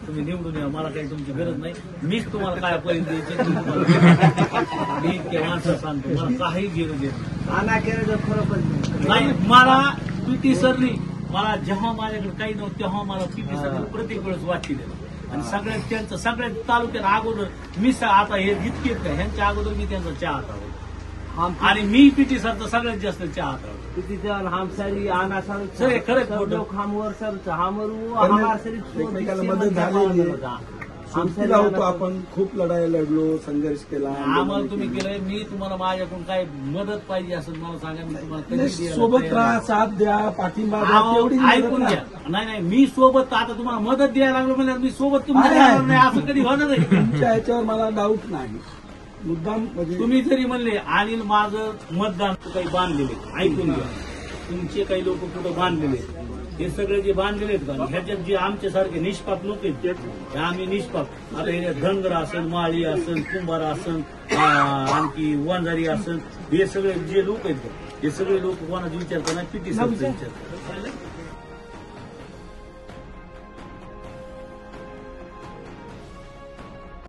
तुम्ही निवडून या, मला काही तुमची गरज नाही. मीच तुम्हाला काय पर्यंत द्यायचे मी इतके माणसं सांगतो, मला काही घेणं घेत नाही. मला पीटी सरनी मला जेव्हा माझ्याकडे काही नव्हतं तेव्हा मला पीटी सरनी प्रत्येक वेळेस वाटली आणि सगळ्यात त्यांचं सगळ्यात तालुक्यात अगोदर मी आता हे जितके ह्यांच्या अगोदर मी त्यांचा चाहत आहोत आणि मी पीटी सरचा सगळ्यात जास्त चाहत आहोत. सर खरंच मदत झालेली सुरुवातीला होतो आपण, खूप लढाई लढलो, संघर्ष केला. आम्हाला तुम्ही केलंय. मी तुम्हाला माझ्याकडून काय मदत पाहिजे असं मला सांगा, मी तुम्हाला सोबत राहा, साथ द्या, पाठिंबा द्या, तेवढी ऐकून घ्या. नाही मी सोबत आता तुम्हाला मदत द्यायला लागलो म्हणजे मी सोबत तुमच्या नाही असं कधी होणार नाही. तुमच्या ह्याच्यावर मला डाऊट नाही. मुद्दाम तुम्ही जरी म्हणले अनिल माझं मतदान काही बांधलेले, ऐकून घ्या, तुमचे काही लोक कुठं बांधलेले, हे सगळे जे बांधलेले आहेत का ह्याच्यात जे आमच्यासारखे निष्पाप लोक आहेत ते आम्ही निष्पाप. आता हे धनगर असेल, माळी असेल, कुंभार असेल, आणखी वंजारी असेल, हे सगळे जे लोक आहेत हे सगळे लोक कोणाचा विचार करणार, पीटी सरचा विचार करणार.